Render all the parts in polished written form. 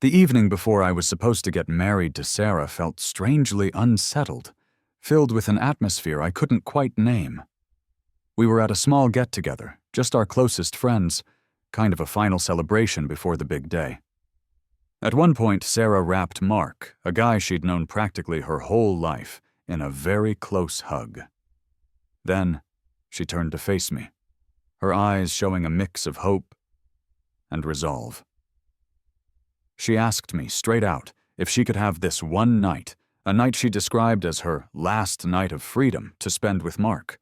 The evening before I was supposed to get married to Sarah felt strangely unsettled, filled with an atmosphere I couldn't quite name. We were at a small get-together, just our closest friends, kind of a final celebration before the big day. At one point, Sarah wrapped Mark, a guy she'd known practically her whole life, in a very close hug. Then, she turned to face me, her eyes showing a mix of hope and resolve. She asked me straight out if she could have this one night, a night she described as her last night of freedom, to spend with Mark.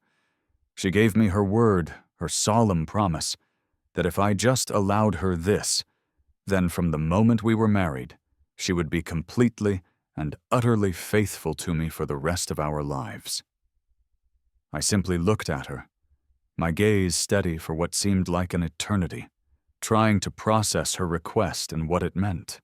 She gave me her word, her solemn promise, that if I just allowed her this, then from the moment we were married, she would be completely and utterly faithful to me for the rest of our lives. I simply looked at her, my gaze steady for what seemed like an eternity, trying to process her request and what it meant.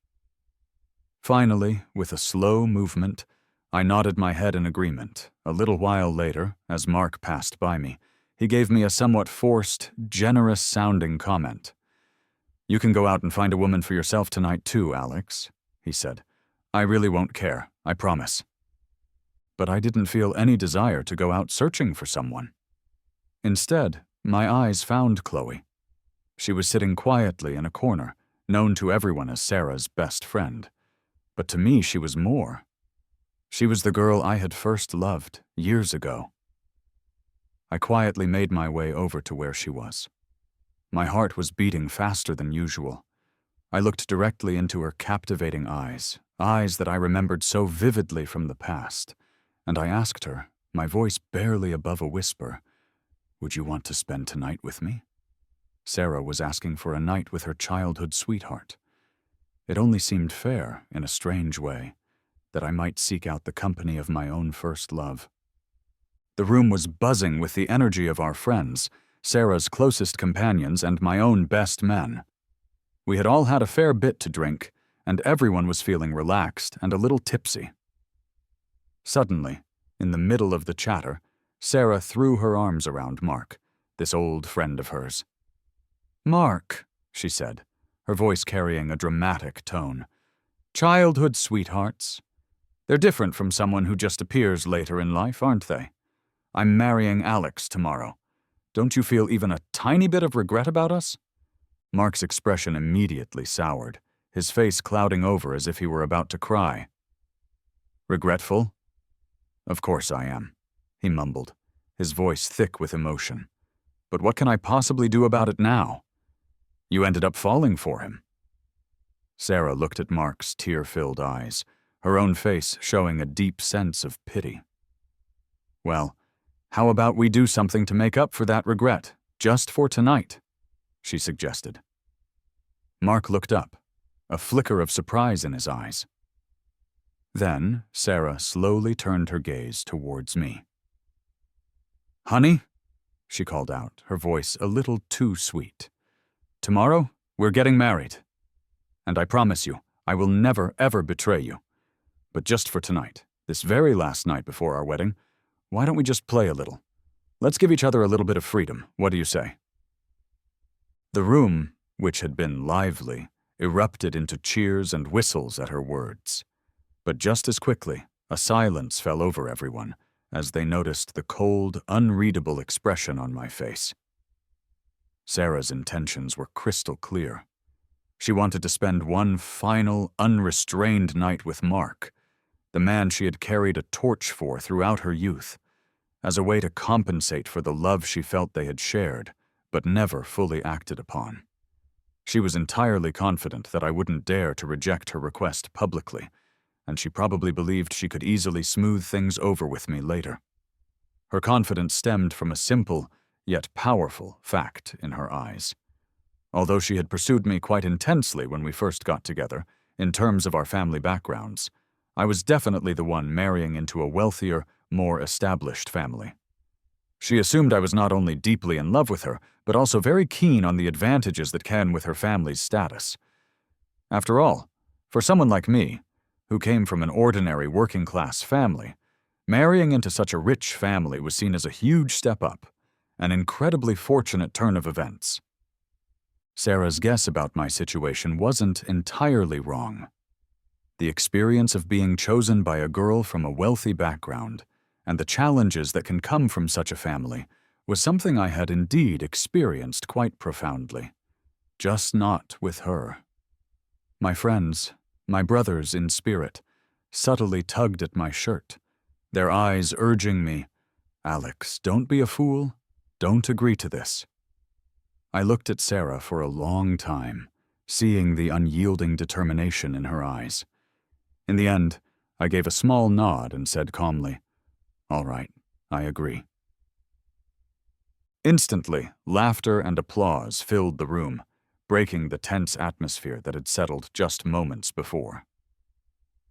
Finally, with a slow movement, I nodded my head in agreement. A little while later, as Mark passed by me, he gave me a somewhat forced, generous-sounding comment. "You can go out and find a woman for yourself tonight too, Alex," he said. "I really won't care, I promise." But I didn't feel any desire to go out searching for someone. Instead, my eyes found Chloe. She was sitting quietly in a corner, known to everyone as Sarah's best friend. But to me, she was more. She was the girl I had first loved years ago. I quietly made my way over to where she was. My heart was beating faster than usual. I looked directly into her captivating eyes, eyes that I remembered so vividly from the past, and I asked her, my voice barely above a whisper, "Would you want to spend tonight with me?" Sarah was asking for a night with her childhood sweetheart. It only seemed fair, in a strange way, that I might seek out the company of my own first love. The room was buzzing with the energy of our friends, Sarah's closest companions and my own best men. We had all had a fair bit to drink, and everyone was feeling relaxed and a little tipsy. Suddenly, in the middle of the chatter, Sarah threw her arms around Mark, this old friend of hers. "Mark," she said, her voice carrying a dramatic tone. "Childhood sweethearts. They're different from someone who just appears later in life, aren't they? I'm marrying Alex tomorrow. Don't you feel even a tiny bit of regret about us?" Mark's expression immediately soured, his face clouding over as if he were about to cry. "Regretful? Of course I am," he mumbled, his voice thick with emotion. "But what can I possibly do about it now? You ended up falling for him." Sarah looked at Mark's tear-filled eyes, her own face showing a deep sense of pity. "Well, how about we do something to make up for that regret, just for tonight?" she suggested. Mark looked up, a flicker of surprise in his eyes. Then Sarah slowly turned her gaze towards me. "Honey," she called out, her voice a little too sweet. "Tomorrow, we're getting married. And I promise you, I will never, ever betray you. But just for tonight, this very last night before our wedding, why don't we just play a little? Let's give each other a little bit of freedom. What do you say?" The room, which had been lively, erupted into cheers and whistles at her words. But just as quickly, a silence fell over everyone as they noticed the cold, unreadable expression on my face. Sarah's intentions were crystal clear. She wanted to spend one final, unrestrained night with Mark, the man she had carried a torch for throughout her youth, as a way to compensate for the love she felt they had shared, but never fully acted upon. She was entirely confident that I wouldn't dare to reject her request publicly, and she probably believed she could easily smooth things over with me later. Her confidence stemmed from a simple, yet powerful, fact in her eyes. Although she had pursued me quite intensely when we first got together, in terms of our family backgrounds, I was definitely the one marrying into a wealthier, more established family. She assumed I was not only deeply in love with her, but also very keen on the advantages that came with her family's status. After all, for someone like me, who came from an ordinary working-class family, marrying into such a rich family was seen as a huge step up, an incredibly fortunate turn of events. Sarah's guess about my situation wasn't entirely wrong. The experience of being chosen by a girl from a wealthy background and the challenges that can come from such a family was something I had indeed experienced quite profoundly, just not with her. My friends, my brothers in spirit, subtly tugged at my shirt, their eyes urging me, "Alex, don't be a fool. Don't agree to this." I looked at Sarah for a long time, seeing the unyielding determination in her eyes. In the end, I gave a small nod and said calmly, "All right, I agree." Instantly, laughter and applause filled the room, breaking the tense atmosphere that had settled just moments before.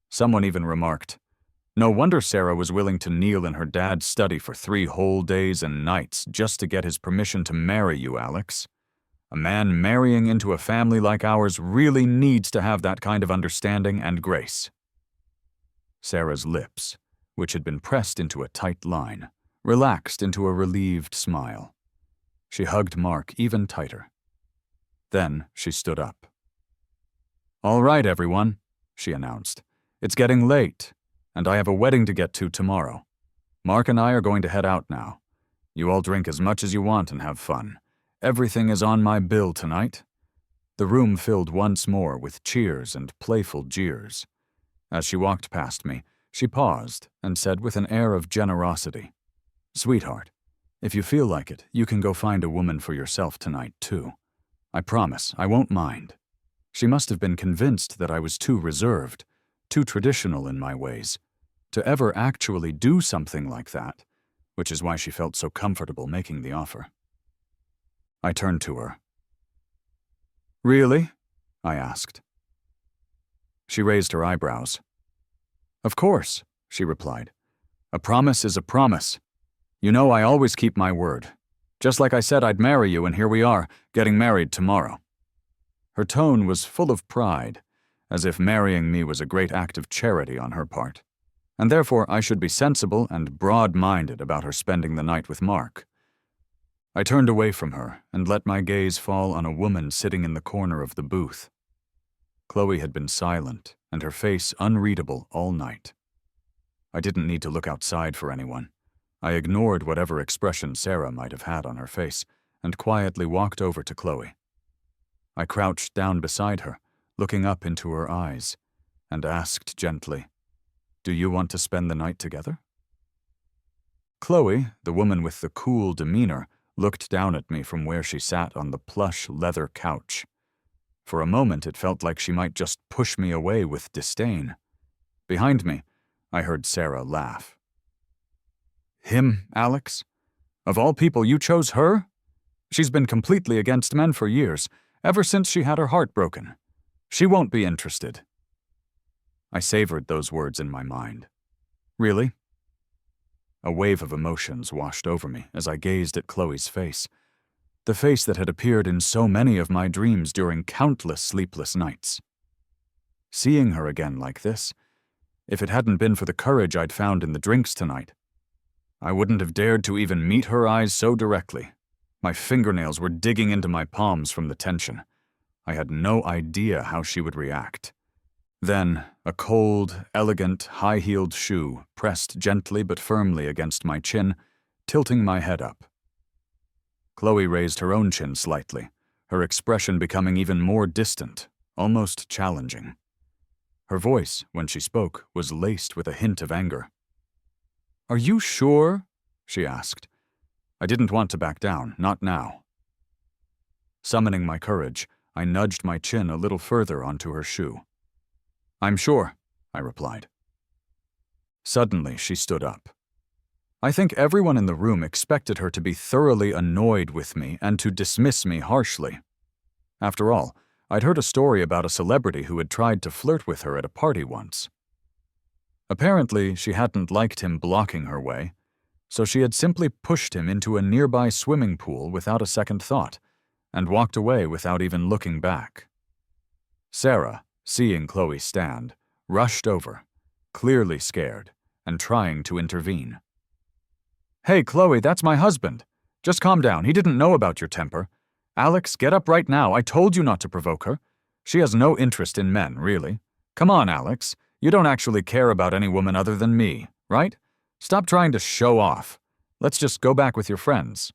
Someone even remarked, "No wonder Sarah was willing to kneel in her dad's study for 3 whole days and nights just to get his permission to marry you, Alex. A man marrying into a family like ours really needs to have that kind of understanding and grace." Sarah's lips, which had been pressed into a tight line, relaxed into a relieved smile. She hugged Mark even tighter. Then she stood up. "All right, everyone," she announced. "It's getting late, and I have a wedding to get to tomorrow. Mark and I are going to head out now. You all drink as much as you want and have fun. Everything is on my bill tonight." The room filled once more with cheers and playful jeers. As she walked past me, she paused and said with an air of generosity, "Sweetheart, if you feel like it, you can go find a woman for yourself tonight, too. I promise I won't mind." She must have been convinced that I was too reserved, too traditional in my ways, to ever actually do something like that, which is why she felt so comfortable making the offer. I turned to her. "Really?" I asked. She raised her eyebrows. "Of course," she replied. "A promise is a promise. You know I always keep my word. Just like I said I'd marry you, and here we are, getting married tomorrow." Her tone was full of pride, as if marrying me was a great act of charity on her part, and therefore I should be sensible and broad-minded about her spending the night with Mark. I turned away from her and let my gaze fall on a woman sitting in the corner of the booth. Chloe had been silent and her face unreadable all night. I didn't need to look outside for anyone. I ignored whatever expression Sarah might have had on her face and quietly walked over to Chloe. I crouched down beside her, looking up into her eyes, and asked gently, "Do you want to spend the night together?" Chloe, the woman with the cool demeanor, looked down at me from where she sat on the plush leather couch. For a moment it felt like she might just push me away with disdain. Behind me, I heard Sarah laugh. "Him, Alex? Of all people, you chose her? She's been completely against men for years, ever since she had her heart broken. She won't be interested." I savored those words in my mind. "Really?" A wave of emotions washed over me as I gazed at Chloe's face, the face that had appeared in so many of my dreams during countless sleepless nights. Seeing her again like this, if it hadn't been for the courage I'd found in the drinks tonight, I wouldn't have dared to even meet her eyes so directly. My fingernails were digging into my palms from the tension. I had no idea how she would react. Then, a cold, elegant, high-heeled shoe pressed gently but firmly against my chin, tilting my head up. Chloe raised her own chin slightly, her expression becoming even more distant, almost challenging. Her voice, when she spoke, was laced with a hint of anger. "Are you sure?" she asked. I didn't want to back down, not now. Summoning my courage, I nudged my chin a little further onto her shoe. "I'm sure," I replied. Suddenly, she stood up. I think everyone in the room expected her to be thoroughly annoyed with me and to dismiss me harshly. After all, I'd heard a story about a celebrity who had tried to flirt with her at a party once. Apparently, she hadn't liked him blocking her way, so she had simply pushed him into a nearby swimming pool without a second thought, and walked away without even looking back. Sarah, seeing Chloe stand, rushed over, clearly scared, and trying to intervene. "Hey, Chloe, that's my husband. Just calm down. He didn't know about your temper. Alex, get up right now. I told you not to provoke her. She has no interest in men, really. Come on, Alex. You don't actually care about any woman other than me, right? Stop trying to show off. Let's just go back with your friends.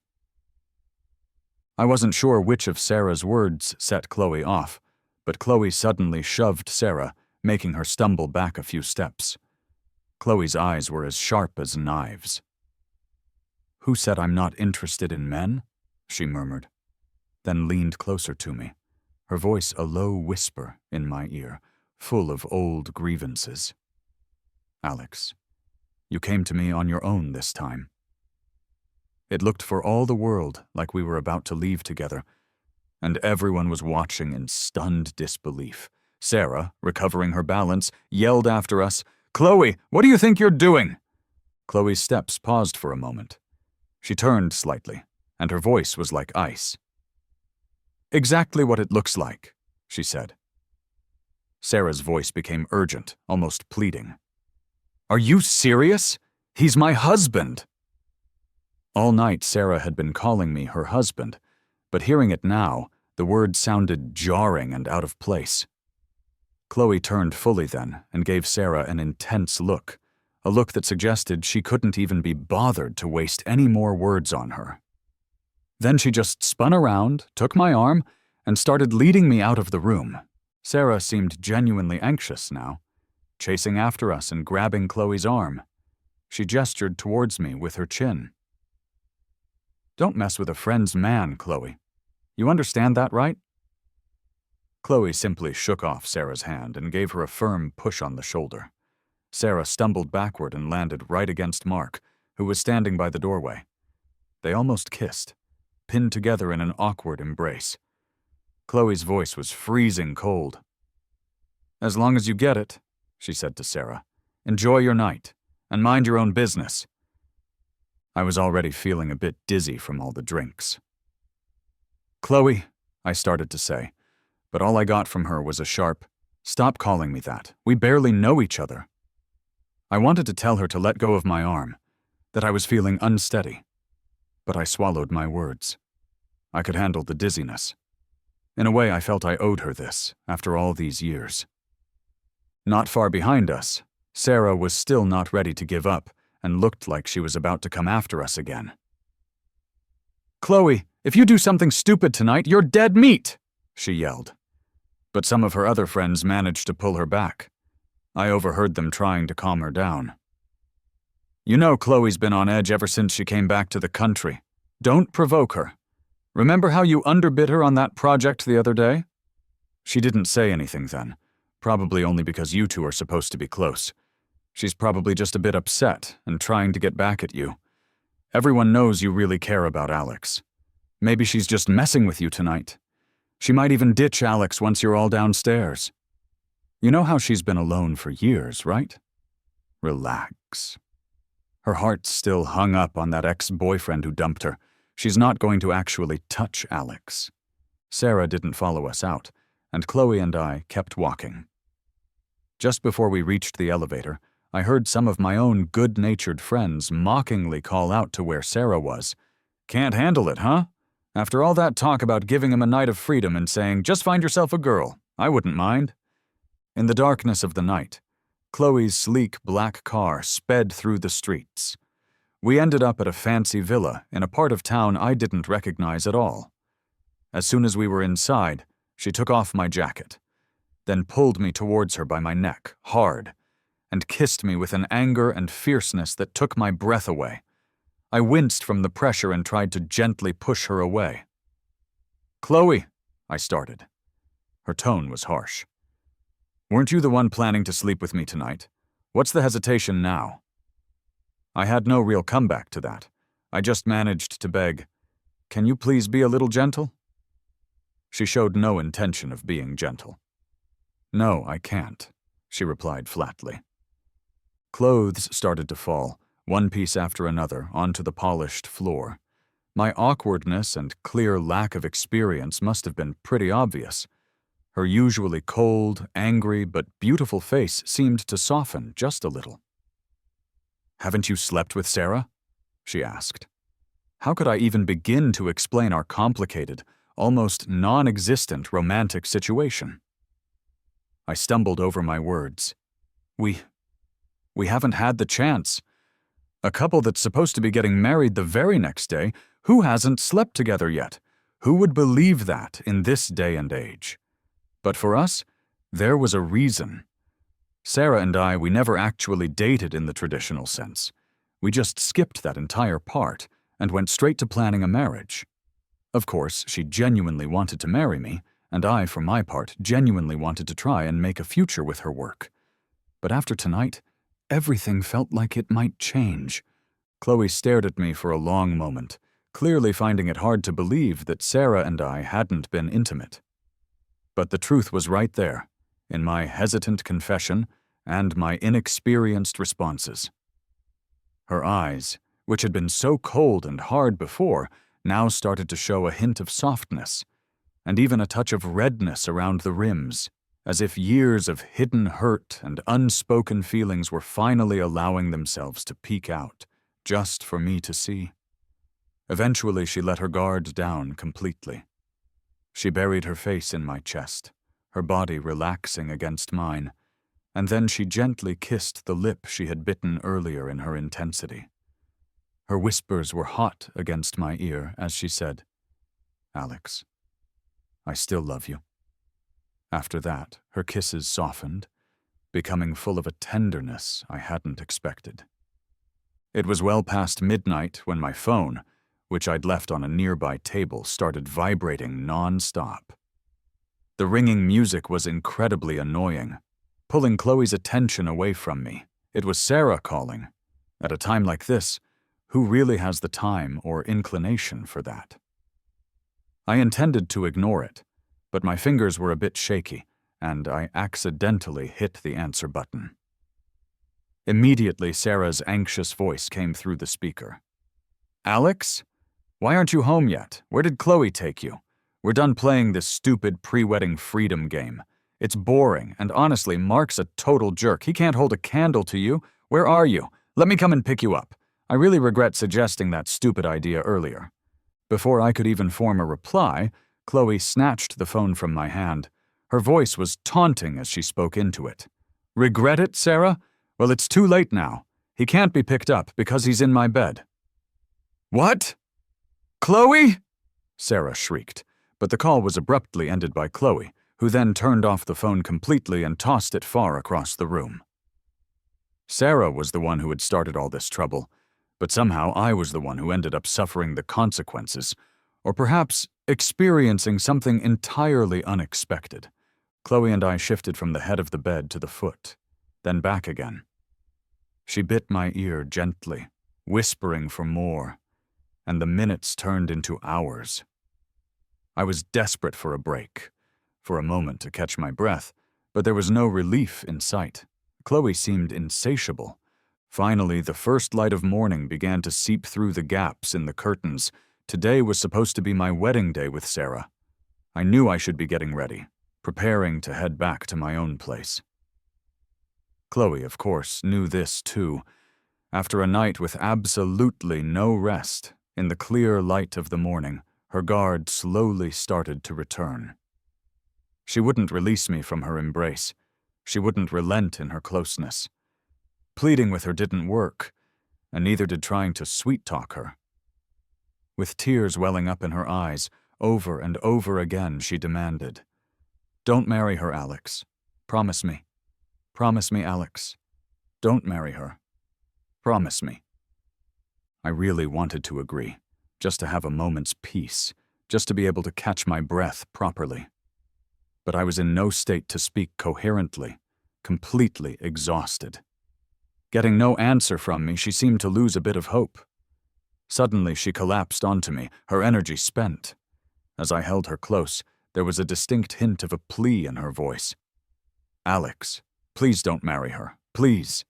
I wasn't sure which of Sarah's words set Chloe off, but Chloe suddenly shoved Sarah, making her stumble back a few steps. Chloe's eyes were as sharp as knives. "Who said I'm not interested in men?" she murmured, then leaned closer to me, her voice a low whisper in my ear, full of old grievances. "Alex, you came to me on your own this time." It looked for all the world like we were about to leave together, and everyone was watching in stunned disbelief. Sarah, recovering her balance, yelled after us, "Chloe, what do you think you're doing?" Chloe's steps paused for a moment. She turned slightly, and her voice was like ice. "Exactly what it looks like," she said. Sarah's voice became urgent, almost pleading. "Are you serious? He's my husband!" All night Sarah had been calling me her husband, but hearing it now, the word sounded jarring and out of place. Chloe turned fully then and gave Sarah an intense look, a look that suggested she couldn't even be bothered to waste any more words on her. Then she just spun around, took my arm, and started leading me out of the room. Sarah seemed genuinely anxious now, chasing after us and grabbing Chloe's arm. She gestured towards me with her chin. "Don't mess with a friend's man, Chloe. You understand that, right?" Chloe simply shook off Sarah's hand and gave her a firm push on the shoulder. Sarah stumbled backward and landed right against Mark, who was standing by the doorway. They almost kissed, pinned together in an awkward embrace. Chloe's voice was freezing cold. "As long as you get it," she said to Sarah, "enjoy your night, and mind your own business." I was already feeling a bit dizzy from all the drinks. "Chloe," I started to say, but all I got from her was a sharp, "Stop calling me that. We barely know each other." I wanted to tell her to let go of my arm, that I was feeling unsteady, but I swallowed my words. I could handle the dizziness. In a way, I felt I owed her this, after all these years. Not far behind us, Sarah was still not ready to give up and looked like she was about to come after us again. "Chloe, if you do something stupid tonight, you're dead meat!" she yelled. But some of her other friends managed to pull her back. I overheard them trying to calm her down. "You know Chloe's been on edge ever since she came back to the country. Don't provoke her. Remember how you underbid her on that project the other day?" She didn't say anything then, probably only because you two are supposed to be close. She's probably just a bit upset and trying to get back at you. Everyone knows you really care about Alex. Maybe she's just messing with you tonight. She might even ditch Alex once you're all downstairs. You know how she's been alone for years, right? Relax. Her heart's still hung up on that ex-boyfriend who dumped her. She's not going to actually touch Alex. Sarah didn't follow us out, and Chloe and I kept walking. Just before we reached the elevator, I heard some of my own good-natured friends mockingly call out to where Sarah was. "Can't handle it, huh? After all that talk about giving him a night of freedom and saying, 'Just find yourself a girl,' I wouldn't mind." In the darkness of the night, Chloe's sleek black car sped through the streets. We ended up at a fancy villa in a part of town I didn't recognize at all. As soon as we were inside, she took off my jacket, then pulled me towards her by my neck, hard, and kissed me with an anger and fierceness that took my breath away. I winced from the pressure and tried to gently push her away. "Chloe," I started. Her tone was harsh. "Weren't you the one planning to sleep with me tonight? What's the hesitation now?" I had no real comeback to that. I just managed to beg, "Can you please be a little gentle?" She showed no intention of being gentle. "No, I can't," she replied flatly. Clothes started to fall, one piece after another, onto the polished floor. My awkwardness and clear lack of experience must have been pretty obvious. Her usually cold, angry, but beautiful face seemed to soften just a little. "Haven't you slept with Sarah?" she asked. How could I even begin to explain our complicated, almost non-existent romantic situation. I stumbled over my words. We haven't had the chance. A couple that's supposed to be getting married the very next day, who hasn't slept together yet? Who would believe that in this day and age? But for us, there was a reason. Sarah and I, we never actually dated in the traditional sense. We just skipped that entire part and went straight to planning a marriage. Of course, she genuinely wanted to marry me, and I, for my part, genuinely wanted to try and make a future with her work. But after tonight, everything felt like it might change. Chloe stared at me for a long moment, clearly finding it hard to believe that Sarah and I hadn't been intimate. But the truth was right there, in my hesitant confession and my inexperienced responses. Her eyes, which had been so cold and hard before, now started to show a hint of softness, and even a touch of redness around the rims, as if years of hidden hurt and unspoken feelings were finally allowing themselves to peek out, just for me to see. Eventually, she let her guard down completely. She buried her face in my chest, her body relaxing against mine, and then she gently kissed the lip she had bitten earlier in her intensity. Her whispers were hot against my ear as she said, "Alex, I still love you." After that, her kisses softened, becoming full of a tenderness I hadn't expected. It was well past midnight when my phone, which I'd left on a nearby table, started vibrating non-stop. The ringing music was incredibly annoying, pulling Chloe's attention away from me. It was Sarah calling. At a time like this, who really has the time or inclination for that? I intended to ignore it, but my fingers were a bit shaky, and I accidentally hit the answer button. Immediately, Sarah's anxious voice came through the speaker. "Alex? Why aren't you home yet? Where did Chloe take you? We're done playing this stupid pre-wedding freedom game. It's boring, and honestly, Mark's a total jerk. He can't hold a candle to you. Where are you? Let me come and pick you up. I really regret suggesting that stupid idea earlier." Before I could even form a reply, Chloe snatched the phone from my hand. Her voice was taunting as she spoke into it. "Regret it, Sarah? Well, it's too late now. He can't be picked up because he's in my bed." "What? Chloe?" Sarah shrieked, but the call was abruptly ended by Chloe, who then turned off the phone completely and tossed it far across the room. Sarah was the one who had started all this trouble, but somehow I was the one who ended up suffering the consequences, or perhaps experiencing something entirely unexpected. Chloe and I shifted from the head of the bed to the foot, then back again. She bit my ear gently, whispering for more, and the minutes turned into hours. I was desperate for a break, for a moment to catch my breath, but there was no relief in sight. Chloe seemed insatiable. Finally, the first light of morning began to seep through the gaps in the curtains. Today was supposed to be my wedding day with Sarah. I knew I should be getting ready, preparing to head back to my own place. Chloe, of course, knew this too. After a night with absolutely no rest, in the clear light of the morning, her guard slowly started to return. She wouldn't release me from her embrace. She wouldn't relent in her closeness. Pleading with her didn't work, and neither did trying to sweet-talk her. With tears welling up in her eyes, over and over again she demanded, "Don't marry her, Alex. Promise me. Promise me, Alex. Don't marry her. Promise me." I really wanted to agree, just to have a moment's peace, just to be able to catch my breath properly. But I was in no state to speak coherently, completely exhausted. Getting no answer from me, she seemed to lose a bit of hope. Suddenly, she collapsed onto me, her energy spent. As I held her close, there was a distinct hint of a plea in her voice. "Alex, please don't marry her. Please."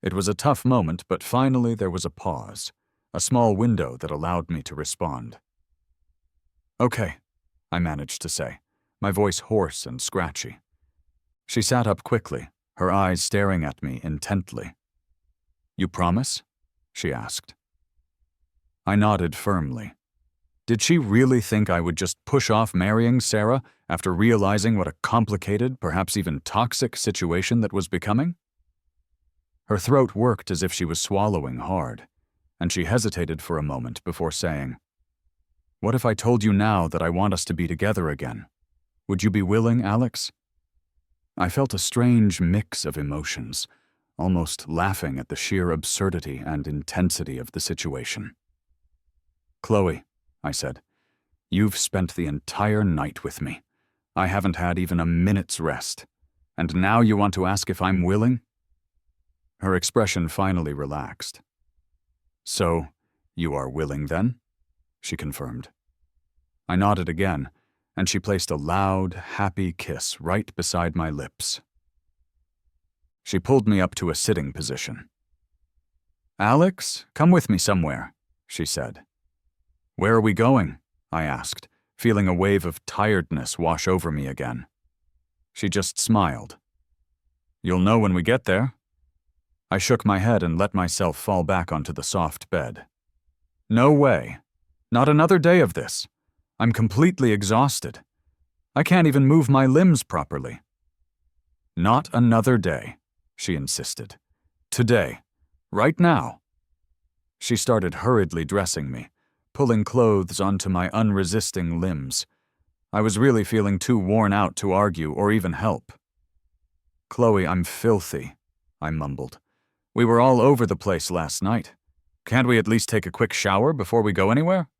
It was a tough moment, but finally there was a pause, a small window that allowed me to respond. "Okay," I managed to say, my voice hoarse and scratchy. She sat up quickly, her eyes staring at me intently. "You promise?" she asked. I nodded firmly. Did she really think I would just push off marrying Sarah after realizing what a complicated, perhaps even toxic situation that was becoming? Her throat worked as if she was swallowing hard, and she hesitated for a moment before saying, "What if I told you now that I want us to be together again? Would you be willing, Alex?" I felt a strange mix of emotions, almost laughing at the sheer absurdity and intensity of the situation. "Chloe," I said, "you've spent the entire night with me. I haven't had even a minute's rest. And now you want to ask if I'm willing?" Her expression finally relaxed. "So, you are willing then?" she confirmed. I nodded again, and she placed a loud, happy kiss right beside my lips. She pulled me up to a sitting position. "Alex, come with me somewhere," she said. "Where are we going?" I asked, feeling a wave of tiredness wash over me again. She just smiled. "You'll know when we get there." I shook my head and let myself fall back onto the soft bed. "No way. Not another day of this. I'm completely exhausted. I can't even move my limbs properly." "Not another day," she insisted. "Today. Right now." She started hurriedly dressing me, pulling clothes onto my unresisting limbs. I was really feeling too worn out to argue or even help. "Chloe, I'm filthy," I mumbled. "We were all over the place last night. Can't we at least take a quick shower before we go anywhere?"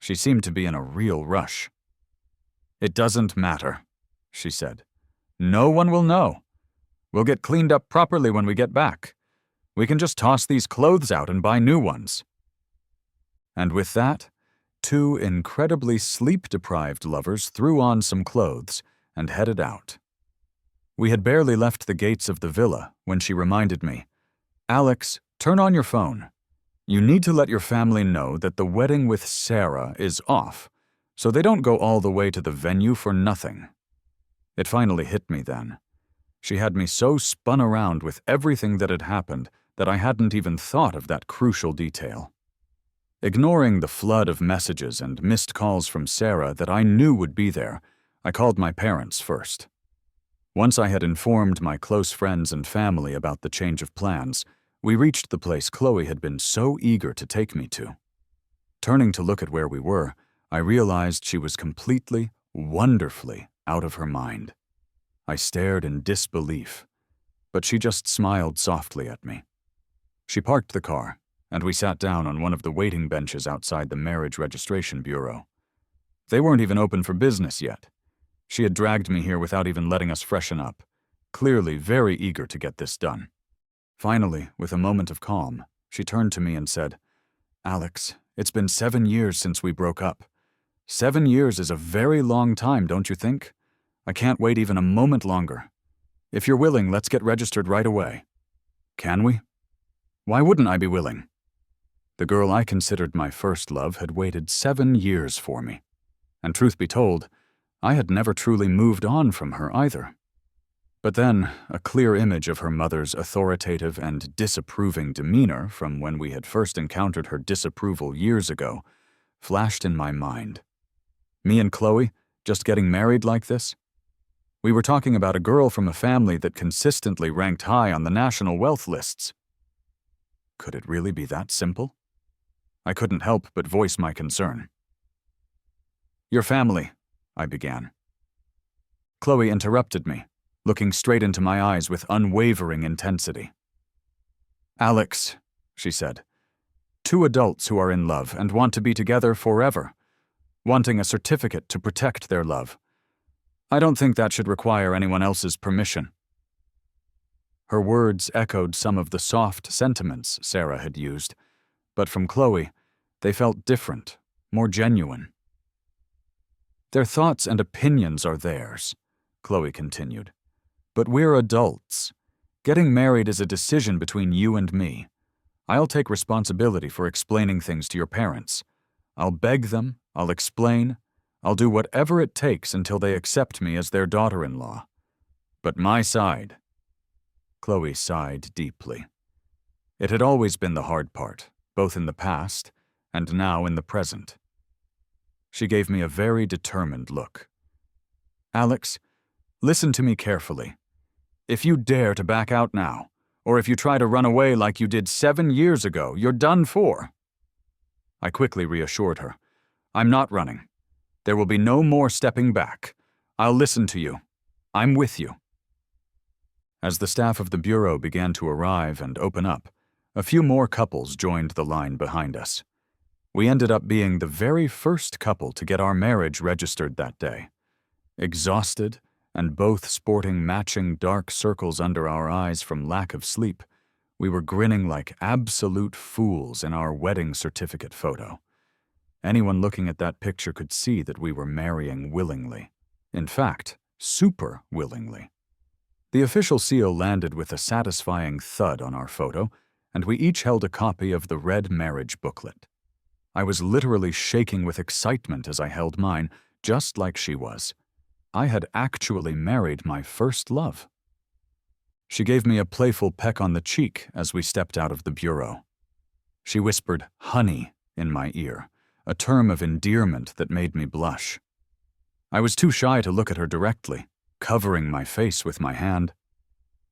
She seemed to be in a real rush. "It doesn't matter," she said. "No one will know. We'll get cleaned up properly when we get back. We can just toss these clothes out and buy new ones." And with that, two incredibly sleep-deprived lovers threw on some clothes and headed out. We had barely left the gates of the villa when she reminded me, "Alex, turn on your phone. You need to let your family know that the wedding with Sarah is off, so they don't go all the way to the venue for nothing." It finally hit me then. She had me so spun around with everything that had happened that I hadn't even thought of that crucial detail. Ignoring the flood of messages and missed calls from Sarah that I knew would be there, I called my parents first. Once I had informed my close friends and family about the change of plans, we reached the place Chloe had been so eager to take me to. Turning to look at where we were, I realized she was completely, wonderfully out of her mind. I stared in disbelief, but she just smiled softly at me. She parked the car, and we sat down on one of the waiting benches outside the marriage registration bureau. They weren't even open for business yet. She had dragged me here without even letting us freshen up, clearly very eager to get this done. Finally, with a moment of calm, she turned to me and said, "Alex, it's been 7 years since we broke up. 7 years is a very long time, don't you think? I can't wait even a moment longer. If you're willing, let's get registered right away." "Can we?" "Why wouldn't I be willing?" The girl I considered my first love had waited 7 years for me. And truth be told, I had never truly moved on from her either. But then, a clear image of her mother's authoritative and disapproving demeanor from when we had first encountered her disapproval years ago flashed in my mind. Me and Chloe, just getting married like this? We were talking about a girl from a family that consistently ranked high on the national wealth lists. Could it really be that simple? I couldn't help but voice my concern. "Your family," I began. Chloe interrupted me, looking straight into my eyes with unwavering intensity. "Alex," she said, "two adults who are in love and want to be together forever, wanting a certificate to protect their love. I don't think that should require anyone else's permission." Her words echoed some of the soft sentiments Sarah had used, but from Chloe, they felt different, more genuine. "Their thoughts and opinions are theirs," Chloe continued. "But we're adults. Getting married is a decision between you and me. I'll take responsibility for explaining things to your parents. I'll beg them, I'll explain, I'll do whatever it takes until they accept me as their daughter-in-law. But my side..." Chloe sighed deeply. It had always been the hard part, both in the past and now in the present. She gave me a very determined look. "Alex, listen to me carefully. If you dare to back out now, or if you try to run away like you did 7 years ago, you're done for." I quickly reassured her. "I'm not running. There will be no more stepping back. I'll listen to you. I'm with you." As the staff of the bureau began to arrive and open up, a few more couples joined the line behind us. We ended up being the very first couple to get our marriage registered that day. Exhausted, and both sporting matching dark circles under our eyes from lack of sleep, we were grinning like absolute fools in our wedding certificate photo. Anyone looking at that picture could see that we were marrying willingly. In fact, super willingly. The official seal landed with a satisfying thud on our photo, and we each held a copy of the red marriage booklet. I was literally shaking with excitement as I held mine, just like she was. I had actually married my first love. She gave me a playful peck on the cheek as we stepped out of the bureau. She whispered "honey" in my ear, a term of endearment that made me blush. I was too shy to look at her directly, covering my face with my hand,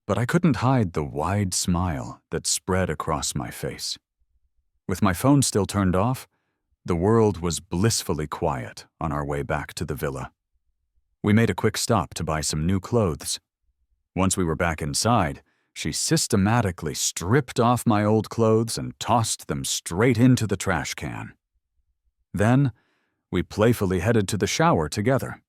but I couldn't hide the wide smile that spread across my face. With my phone still turned off, the world was blissfully quiet on our way back to the villa. We made a quick stop to buy some new clothes. Once we were back inside, she systematically stripped off my old clothes and tossed them straight into the trash can. Then, we playfully headed to the shower together.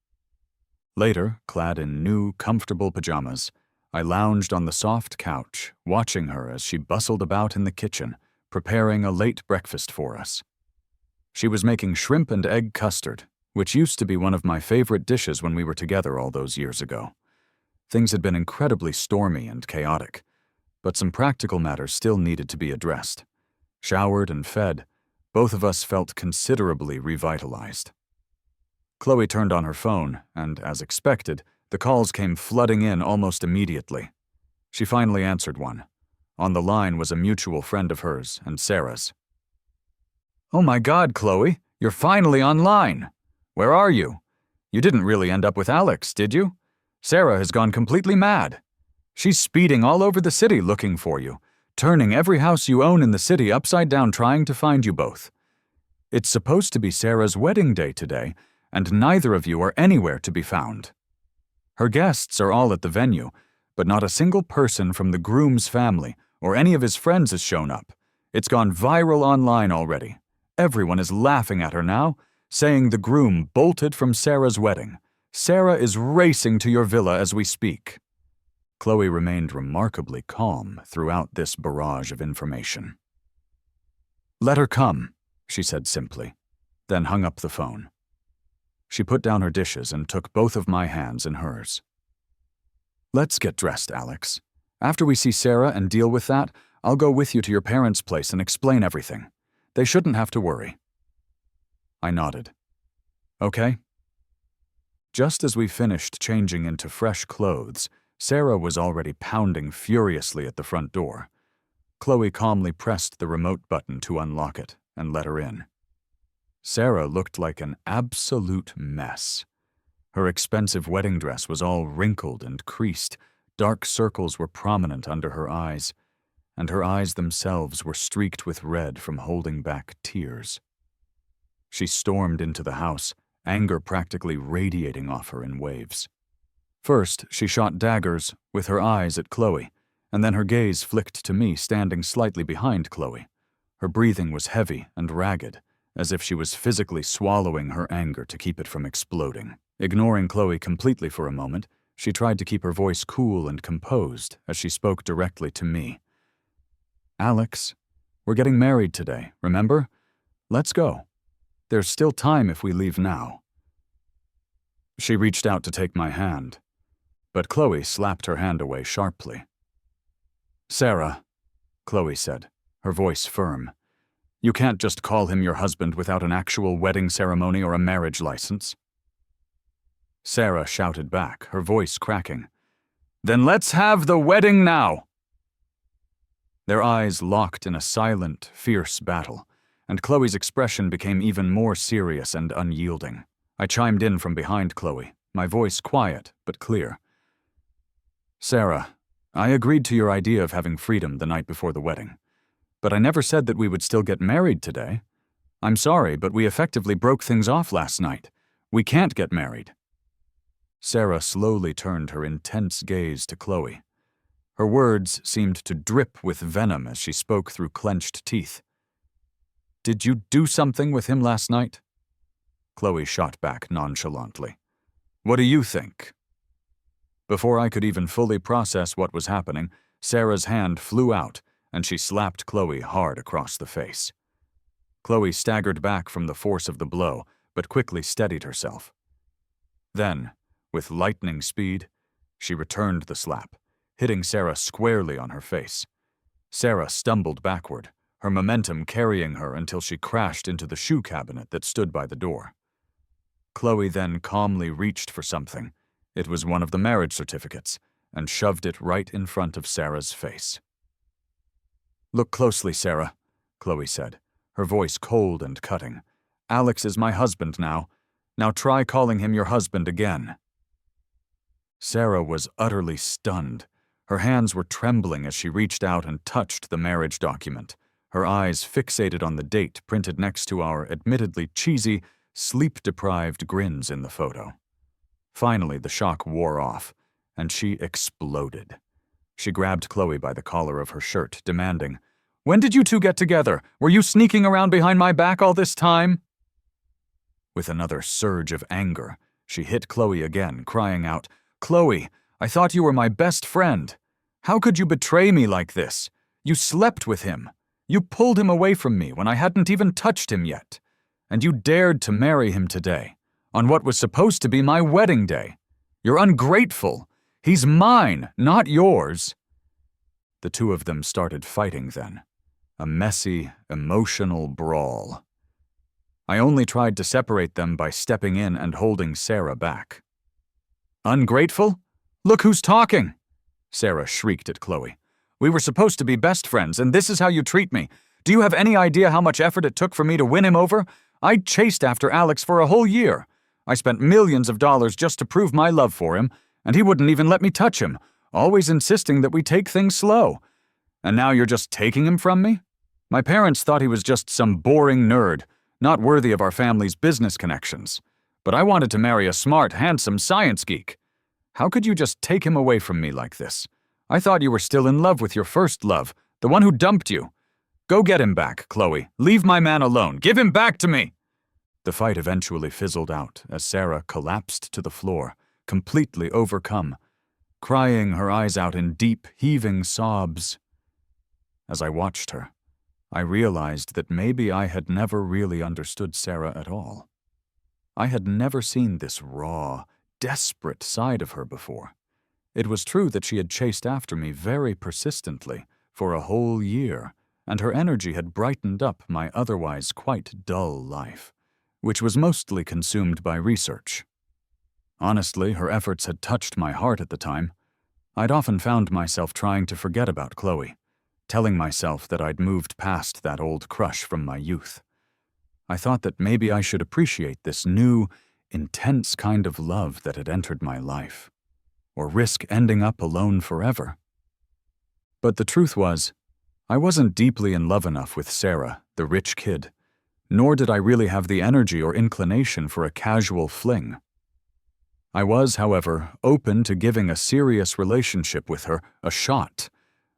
Later, clad in new, comfortable pajamas, I lounged on the soft couch, watching her as she bustled about in the kitchen, preparing a late breakfast for us. She was making shrimp and egg custard, which used to be one of my favorite dishes when we were together all those years ago. Things had been incredibly stormy and chaotic, but some practical matters still needed to be addressed. Showered and fed, both of us felt considerably revitalized. Chloe turned on her phone, and as expected, the calls came flooding in almost immediately. She finally answered one. On the line was a mutual friend of hers and Sarah's. "Oh my God, Chloe, you're finally online. Where are you? You didn't really end up with Alex, did you? Sarah has gone completely mad. She's speeding all over the city looking for you, turning every house you own in the city upside down trying to find you both. It's supposed to be Sarah's wedding day today, and neither of you are anywhere to be found. Her guests are all at the venue, but not a single person from the groom's family or any of his friends has shown up. It's gone viral online already. Everyone is laughing at her now, saying the groom bolted from Sarah's wedding. Sarah is racing to your villa as we speak." Chloe remained remarkably calm throughout this barrage of information. "Let her come," she said simply, then hung up the phone. She put down her dishes and took both of my hands in hers. "Let's get dressed, Alex. After we see Sarah and deal with that, I'll go with you to your parents' place and explain everything. They shouldn't have to worry." I nodded. "Okay." Just as we finished changing into fresh clothes, Sarah was already pounding furiously at the front door. Chloe calmly pressed the remote button to unlock it and let her in. Sarah looked like an absolute mess. Her expensive wedding dress was all wrinkled and creased, dark circles were prominent under her eyes, and her eyes themselves were streaked with red from holding back tears. She stormed into the house, anger practically radiating off her in waves. First, she shot daggers with her eyes at Chloe, and then her gaze flicked to me standing slightly behind Chloe. Her breathing was heavy and ragged, as if she was physically swallowing her anger to keep it from exploding. Ignoring Chloe completely for a moment, she tried to keep her voice cool and composed as she spoke directly to me. "Alex, we're getting married today, remember? Let's go. There's still time if we leave now." She reached out to take my hand, but Chloe slapped her hand away sharply. "Sarah," Chloe said, her voice firm, "you can't just call him your husband without an actual wedding ceremony or a marriage license." Sarah shouted back, her voice cracking, "Then let's have the wedding now!" Their eyes locked in a silent, fierce battle, and Chloe's expression became even more serious and unyielding. I chimed in from behind Chloe, my voice quiet but clear. "Sarah, I agreed to your idea of having freedom the night before the wedding, but I never said that we would still get married today. I'm sorry, but we effectively broke things off last night. We can't get married." Sarah slowly turned her intense gaze to Chloe. Her words seemed to drip with venom as she spoke through clenched teeth. "Did you do something with him last night?" Chloe shot back nonchalantly. "What do you think?" Before I could even fully process what was happening, Sarah's hand flew out, and she slapped Chloe hard across the face. Chloe staggered back from the force of the blow, but quickly steadied herself. Then, with lightning speed, she returned the slap, hitting Sarah squarely on her face. Sarah stumbled backward, her momentum carrying her until she crashed into the shoe cabinet that stood by the door. Chloe then calmly reached for something. It was one of the marriage certificates, and shoved it right in front of Sarah's face. "Look closely, Sarah," Chloe said, her voice cold and cutting. "Alex is my husband now. Now try calling him your husband again." Sarah was utterly stunned. Her hands were trembling as she reached out and touched the marriage document, her eyes fixated on the date printed next to our admittedly cheesy, sleep-deprived grins in the photo. Finally, the shock wore off, and she exploded. She grabbed Chloe by the collar of her shirt, demanding, "When did you two get together? Were you sneaking around behind my back all this time?" With another surge of anger, she hit Chloe again, crying out, "Chloe, I thought you were my best friend. How could you betray me like this? You slept with him. You pulled him away from me when I hadn't even touched him yet. And you dared to marry him today, on what was supposed to be my wedding day. You're ungrateful. He's mine, not yours." The two of them started fighting then. A messy, emotional brawl. I only tried to separate them by stepping in and holding Sarah back. "Ungrateful? Look who's talking!" Sarah shrieked at Chloe. "We were supposed to be best friends, and this is how you treat me. Do you have any idea how much effort it took for me to win him over? I chased after Alex for a whole year. I spent millions of dollars just to prove my love for him, and he wouldn't even let me touch him, always insisting that we take things slow. And now you're just taking him from me? My parents thought he was just some boring nerd, not worthy of our family's business connections. But I wanted to marry a smart, handsome science geek. How could you just take him away from me like this? I thought you were still in love with your first love, the one who dumped you. Go get him back, Chloe. Leave my man alone. Give him back to me!" The fight eventually fizzled out as Sarah collapsed to the floor, completely overcome, crying her eyes out in deep, heaving sobs. As I watched her, I realized that maybe I had never really understood Sarah at all. I had never seen this raw, desperate side of her before. It was true that she had chased after me very persistently for a whole year, and her energy had brightened up my otherwise quite dull life, which was mostly consumed by research. Honestly, her efforts had touched my heart at the time. I'd often found myself trying to forget about Chloe, telling myself that I'd moved past that old crush from my youth. I thought that maybe I should appreciate this new, intense kind of love that had entered my life, or risk ending up alone forever. But the truth was, I wasn't deeply in love enough with Sarah, the rich kid, nor did I really have the energy or inclination for a casual fling. I was, however, open to giving a serious relationship with her a shot,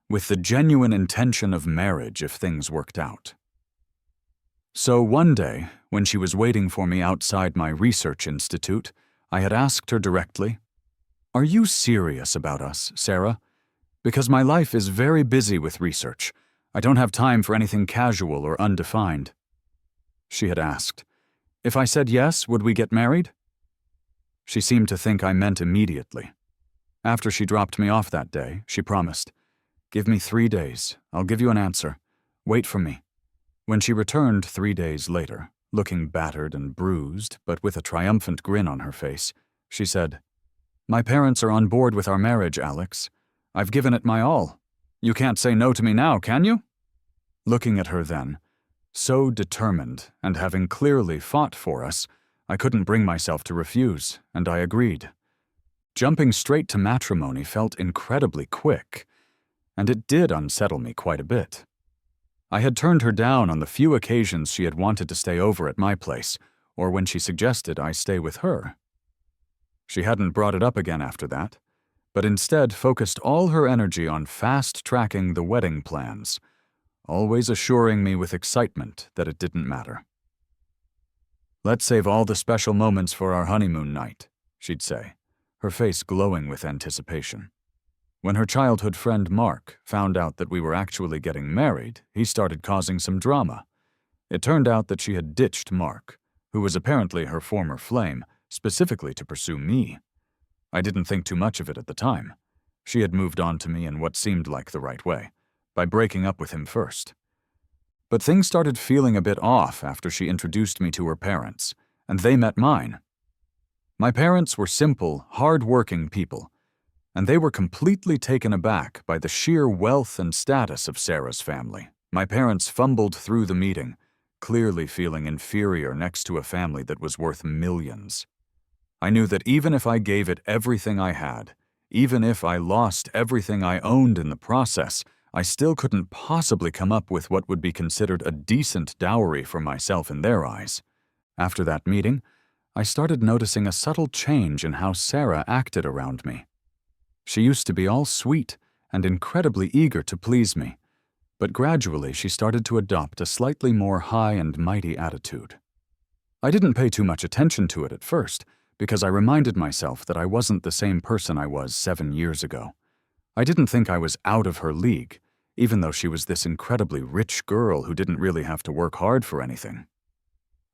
with the genuine intention of marriage if things worked out. So one day, when she was waiting for me outside my research institute, I had asked her directly, "Are you serious about us, Sarah? Because my life is very busy with research. I don't have time for anything casual or undefined." She had asked, "If I said yes, would we get married?" She seemed to think I meant immediately. After she dropped me off that day, she promised, "Give me 3 days. I'll give you an answer. Wait for me." When she returned 3 days later, looking battered and bruised, but with a triumphant grin on her face, she said, "My parents are on board with our marriage, Alex. I've given it my all. You can't say no to me now, can you?" Looking at her then, So determined, and having clearly fought for us, I couldn't bring myself to refuse, and I agreed. Jumping straight to matrimony felt incredibly quick, and it did unsettle me quite a bit. I had turned her down on the few occasions she had wanted to stay over at my place, or when she suggested I stay with her. She hadn't brought it up again after that, but instead focused all her energy on fast-tracking the wedding plans, always assuring me with excitement that it didn't matter. "Let's save all the special moments for our honeymoon night," she'd say, her face glowing with anticipation. When her childhood friend Mark found out that we were actually getting married, he started causing some drama. It turned out that she had ditched Mark, who was apparently her former flame, specifically to pursue me. I didn't think too much of it at the time. She had moved on to me in what seemed like the right way, by breaking up with him first. But things started feeling a bit off after she introduced me to her parents, and they met mine. My parents were simple, hard-working people, and they were completely taken aback by the sheer wealth and status of Sarah's family. My parents fumbled through the meeting, clearly feeling inferior next to a family that was worth millions. I knew that even if I gave it everything I had, even if I lost everything I owned in the process, I still couldn't possibly come up with what would be considered a decent dowry for myself in their eyes. After that meeting, I started noticing a subtle change in how Sarah acted around me. She used to be all sweet and incredibly eager to please me, but gradually she started to adopt a slightly more high and mighty attitude. I didn't pay too much attention to it at first, because I reminded myself that I wasn't the same person I was 7 years ago. I didn't think I was out of her league, even though she was this incredibly rich girl who didn't really have to work hard for anything.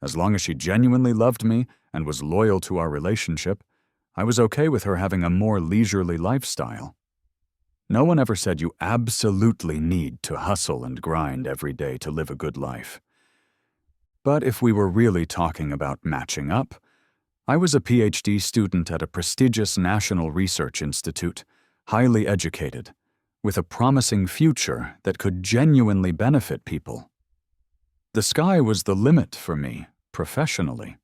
As long as she genuinely loved me and was loyal to our relationship, I was okay with her having a more leisurely lifestyle. No one ever said you absolutely need to hustle and grind every day to live a good life. But if we were really talking about matching up, I was a PhD student at a prestigious national research institute, highly educated, with a promising future that could genuinely benefit people. The sky was the limit for me, professionally.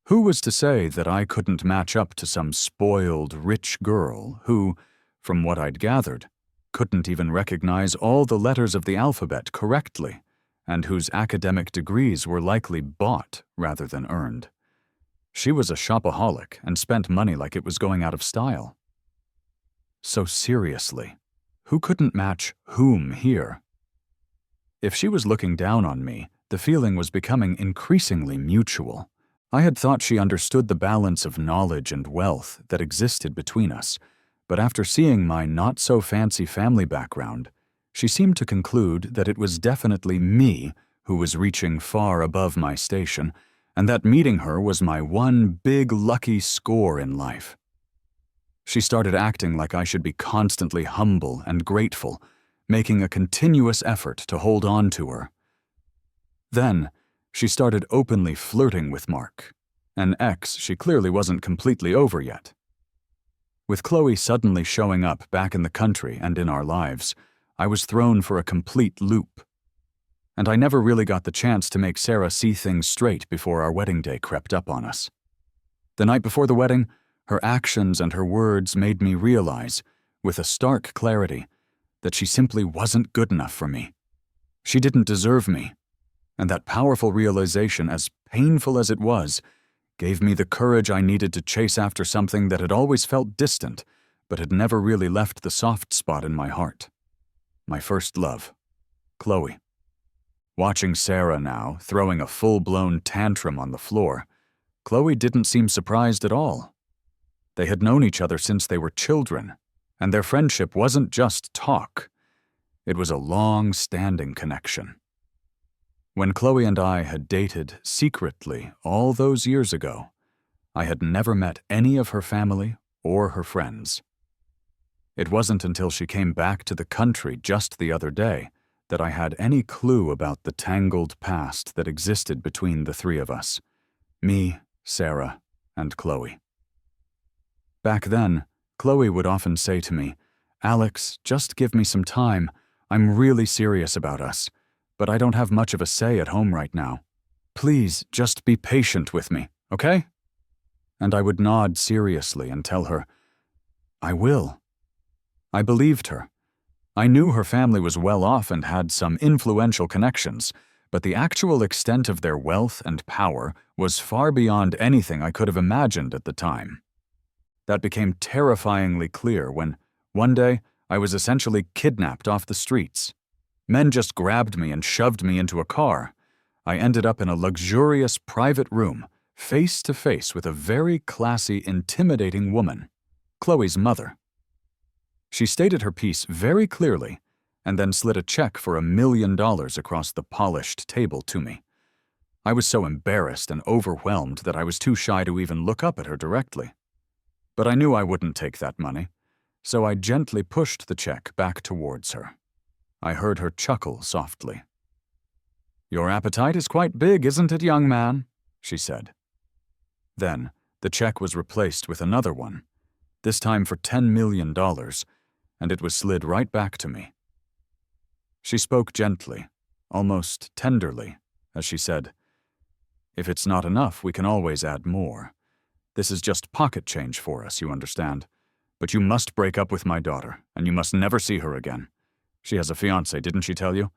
Who was to say that I couldn't match up to some spoiled, rich girl who, from what I'd gathered, couldn't even recognize all the letters of the alphabet correctly, and whose academic degrees were likely bought rather than earned? She was a shopaholic and spent money like it was going out of style. So seriously, who couldn't match whom here? If she was looking down on me, the feeling was becoming increasingly mutual. I had thought she understood the balance of knowledge and wealth that existed between us, but after seeing my not-so-fancy family background, she seemed to conclude that it was definitely me who was reaching far above my station, and that meeting her was my one big lucky score in life. She started acting like I should be constantly humble and grateful, making a continuous effort to hold on to her. Then, she started openly flirting with Mark, an ex she clearly wasn't completely over yet. With Chloe suddenly showing up back in the country and in our lives, I was thrown for a complete loop. And I never really got the chance to make Sarah see things straight before our wedding day crept up on us. The night before the wedding, her actions and her words made me realize, with a stark clarity, that she simply wasn't good enough for me. She didn't deserve me. And that powerful realization, as painful as it was, gave me the courage I needed to chase after something that had always felt distant, but had never really left the soft spot in my heart. My first love, Chloe. Watching Sarah now, throwing a full-blown tantrum on the floor, Chloe didn't seem surprised at all. They had known each other since they were children, and their friendship wasn't just talk. It was a long-standing connection. When Chloe and I had dated secretly all those years ago, I had never met any of her family or her friends. It wasn't until she came back to the country just the other day that I had any clue about the tangled past that existed between the three of us, me, Sarah, and Chloe. Back then, Chloe would often say to me, "Alex, just give me some time. I'm really serious about us. but I don't have much of a say at home right now. Please, just be patient with me, okay?" And I would nod seriously and tell her, "I will." I believed her. I knew her family was well off and had some influential connections, but the actual extent of their wealth and power was far beyond anything I could have imagined at the time. That became terrifyingly clear when, one day, I was essentially kidnapped off the streets. Men just grabbed me and shoved me into a car. I ended up in a luxurious private room, face to face with a very classy, intimidating woman, Chloe's mother. She stated her piece very clearly and then slid a check for $1 million across the polished table to me. I was so embarrassed and overwhelmed that I was too shy to even look up at her directly. But I knew I wouldn't take that money, so I gently pushed the check back towards her. I heard her chuckle softly. "Your appetite is quite big, isn't it, young man?" she said. Then, the check was replaced with another one, this time for $10 million, and it was slid right back to me. She spoke gently, almost tenderly, as she said, "If it's not enough, we can always add more. This is just pocket change for us, you understand. But you must break up with my daughter, and you must never see her again. She has a fiancé, didn't she tell you?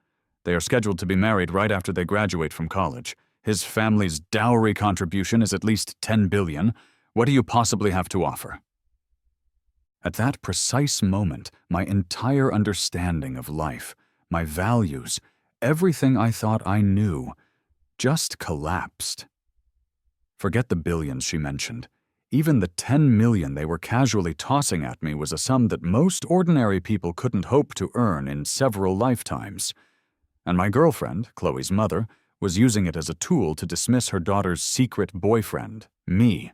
They are scheduled to be married right after they graduate from college. His family's dowry contribution is at least $10 billion. What do you possibly have to offer?" At that precise moment, my entire understanding of life, my values, everything I thought I knew, just collapsed. Forget the billions she mentioned. Even the $10 million they were casually tossing at me was a sum that most ordinary people couldn't hope to earn in several lifetimes. And my girlfriend, Chloe's mother, was using it as a tool to dismiss her daughter's secret boyfriend, me.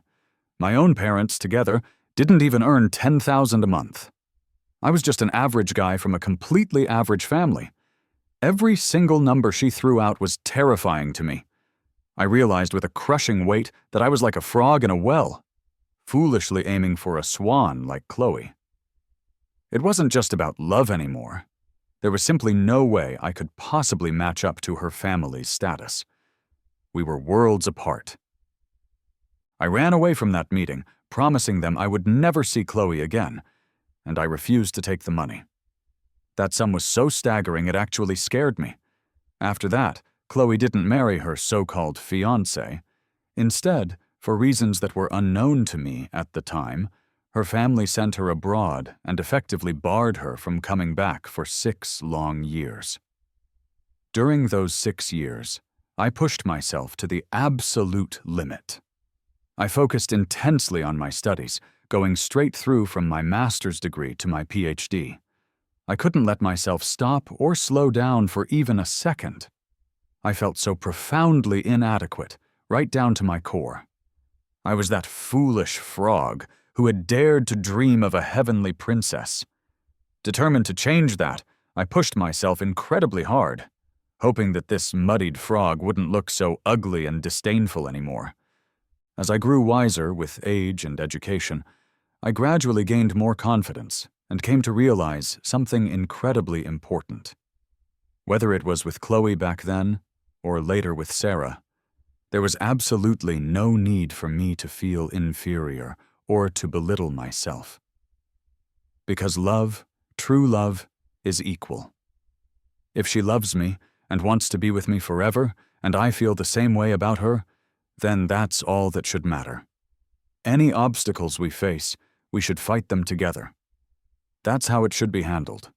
My own parents, together, didn't even earn $10,000 a month. I was just an average guy from a completely average family. Every single number she threw out was terrifying to me. I realized with a crushing weight that I was like a frog in a well, foolishly aiming for a swan like Chloe. It wasn't just about love anymore. There was simply no way I could possibly match up to her family's status. We were worlds apart. I ran away from that meeting, promising them I would never see Chloe again, and I refused to take the money. That sum was so staggering it actually scared me. After that, Chloe didn't marry her so-called fiancé. Instead, for reasons that were unknown to me at the time, her family sent her abroad and effectively barred her from coming back for 6 long years. During those 6 years, I pushed myself to the absolute limit. I focused intensely on my studies, going straight through from my master's degree to my PhD. I couldn't let myself stop or slow down for even a second. I felt so profoundly inadequate, right down to my core. I was that foolish frog who had dared to dream of a heavenly princess. Determined to change that, I pushed myself incredibly hard, hoping that this muddied frog wouldn't look so ugly and disdainful anymore. As I grew wiser with age and education, I gradually gained more confidence and came to realize something incredibly important. Whether it was with Chloe back then, or later with Sarah, there was absolutely no need for me to feel inferior or to belittle myself. Because love, true love, is equal. If she loves me and wants to be with me forever, and I feel the same way about her, then that's all that should matter. Any obstacles we face, we should fight them together. That's how it should be handled.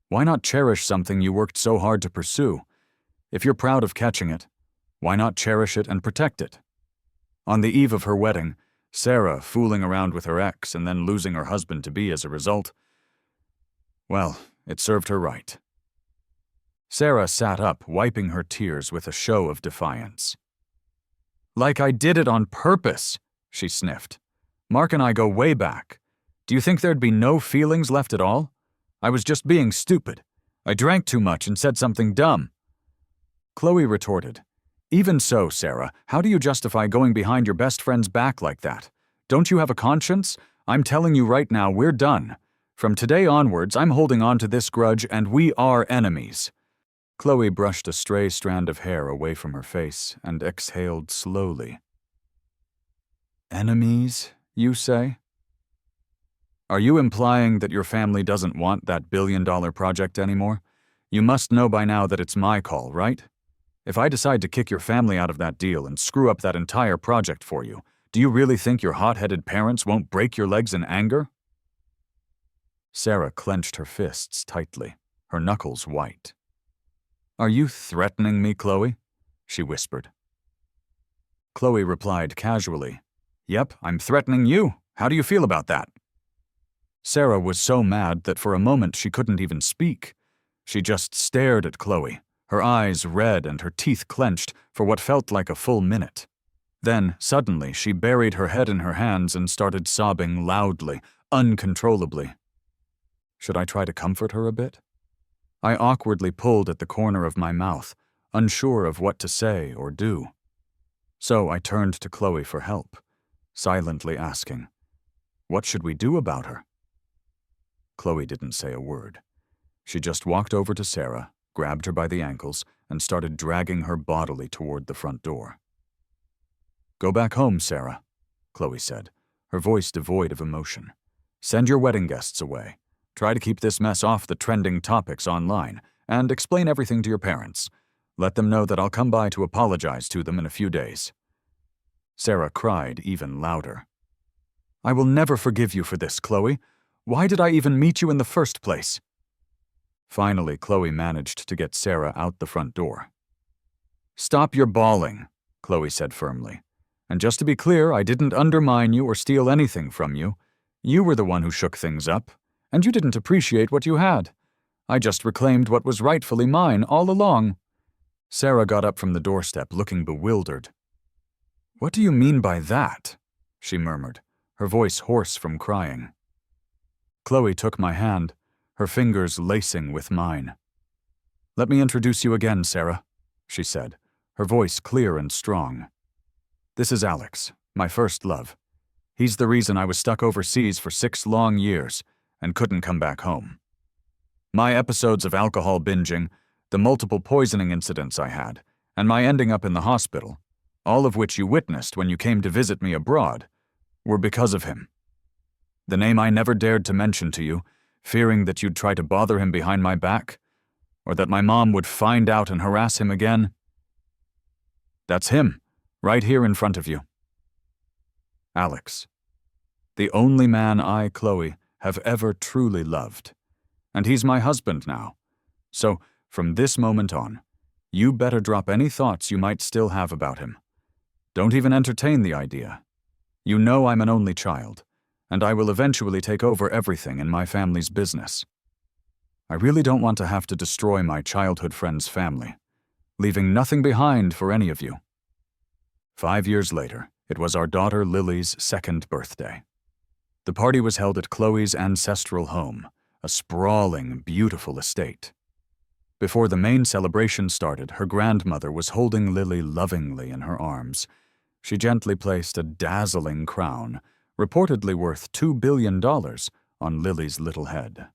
Why not cherish something you worked so hard to pursue? If you're proud of catching it, why not cherish it and protect it? On the eve of her wedding, Sarah fooling around with her ex and then losing her husband-to-be as a result, well, it served her right. Sarah sat up, wiping her tears with a show of defiance. "Like I did it on purpose," she sniffed. "Mark and I go way back. Do you think there'd be no feelings left at all? I was just being stupid. I drank too much and said something dumb." Chloe retorted, "Even so, Sarah, how do you justify going behind your best friend's back like that? Don't you have a conscience? I'm telling you right now, we're done. From today onwards, I'm holding on to this grudge and we are enemies." Chloe brushed a stray strand of hair away from her face and exhaled slowly. Enemies, you say? Are you implying that your family doesn't want that billion-dollar project anymore? You must know by now that it's my call, right? If I decide to kick your family out of that deal and screw up that entire project for you, do you really think your hot-headed parents won't break your legs in anger? Sarah clenched her fists tightly, her knuckles white. Are you threatening me, Chloe? She whispered. Chloe replied casually, Yep, I'm threatening you. How do you feel about that? Sarah was so mad that for a moment she couldn't even speak. She just stared at Chloe, her eyes red and her teeth clenched for what felt like a full minute. Then, suddenly, she buried her head in her hands and started sobbing loudly, uncontrollably. Should I try to comfort her a bit? I awkwardly pulled at the corner of my mouth, unsure of what to say or do. So I turned to Chloe for help, silently asking, What should we do about her? Chloe didn't say a word. She just walked over to Sarah, grabbed her by the ankles, and started dragging her bodily toward the front door. Go back home, Sarah, Chloe said, her voice devoid of emotion. Send your wedding guests away. Try to keep this mess off the trending topics online, and explain everything to your parents. Let them know that I'll come by to apologize to them in a few days. Sarah cried even louder. I will never forgive you for this, Chloe. Why did I even meet you in the first place? Finally, Chloe managed to get Sarah out the front door. Stop your bawling, Chloe said firmly. And just to be clear, I didn't undermine you or steal anything from you. You were the one who shook things up, and you didn't appreciate what you had. I just reclaimed what was rightfully mine all along. Sarah got up from the doorstep, looking bewildered. What do you mean by that? She murmured, her voice hoarse from crying. Chloe took my hand, her fingers lacing with mine. Let me introduce you again, Sarah, she said, her voice clear and strong. This is Alex, my first love. He's the reason I was stuck overseas for 6 long years and couldn't come back home. My episodes of alcohol binging, the multiple poisoning incidents I had, and my ending up in the hospital, all of which you witnessed when you came to visit me abroad, were because of him. The name I never dared to mention to you, fearing that you'd try to bother him behind my back, or that my mom would find out and harass him again. That's him, right here in front of you. Alex. The only man I, Chloe, have ever truly loved. And he's my husband now. So, from this moment on, you better drop any thoughts you might still have about him. Don't even entertain the idea. You know I'm an only child, and I will eventually take over everything in my family's business. I really don't want to have to destroy my childhood friend's family, leaving nothing behind for any of you. 5 years later, it was our daughter Lily's 2nd birthday. The party was held at Chloe's ancestral home, a sprawling, beautiful estate. Before the main celebration started, her grandmother was holding Lily lovingly in her arms. She gently placed a dazzling crown, reportedly worth $2 billion, on Lily's little head.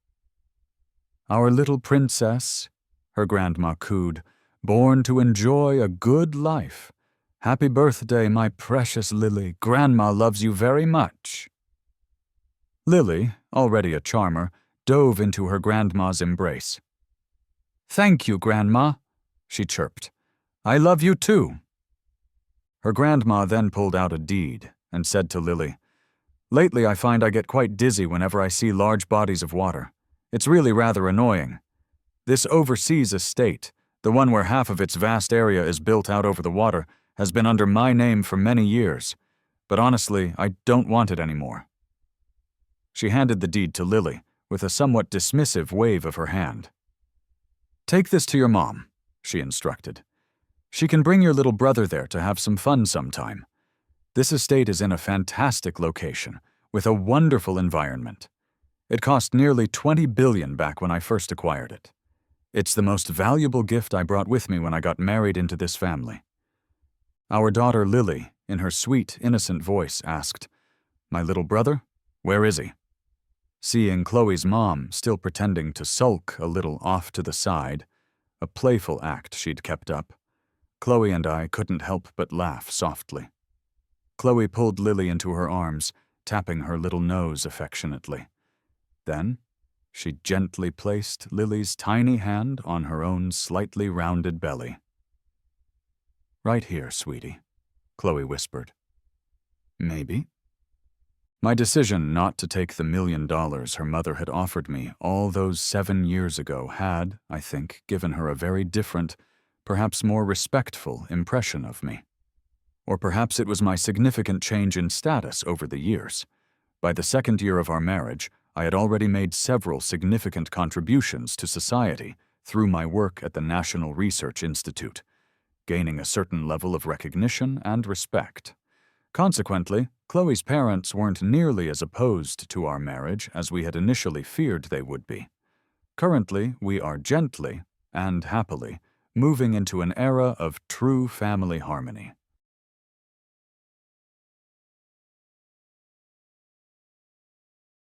Our little princess, her grandma cooed, born to enjoy a good life. Happy birthday, my precious Lily. Grandma loves you very much. Lily, already a charmer, dove into her grandma's embrace. Thank you, Grandma, she chirped. I love you too. Her grandma then pulled out a deed and said to Lily, Lately I find I get quite dizzy whenever I see large bodies of water. It's really rather annoying. This overseas estate, the one where half of its vast area is built out over the water, has been under my name for many years, but honestly, I don't want it anymore. She handed the deed to Lily, with a somewhat dismissive wave of her hand. Take this to your mom, she instructed. She can bring your little brother there to have some fun sometime. This estate is in a fantastic location, with a wonderful environment. It cost nearly $20 billion back when I first acquired it. It's the most valuable gift I brought with me when I got married into this family. Our daughter Lily, in her sweet, innocent voice, asked, My little brother? Where is he? Seeing Chloe's mom still pretending to sulk a little off to the side, a playful act she'd kept up. Chloe and I couldn't help but laugh softly. Chloe pulled Lily into her arms, tapping her little nose affectionately. Then, she gently placed Lily's tiny hand on her own slightly rounded belly. "Right here, sweetie," Chloe whispered. "Maybe." My decision not to take the $1 million her mother had offered me all those 7 years ago had, I think, given her a very different, perhaps more respectful impression of me. Or perhaps it was my significant change in status over the years. By the 2nd year of our marriage, I had already made several significant contributions to society through my work at the National Research Institute, gaining a certain level of recognition and respect. Consequently, Chloe's parents weren't nearly as opposed to our marriage as we had initially feared they would be. Currently, we are gently and happily moving into an era of true family harmony.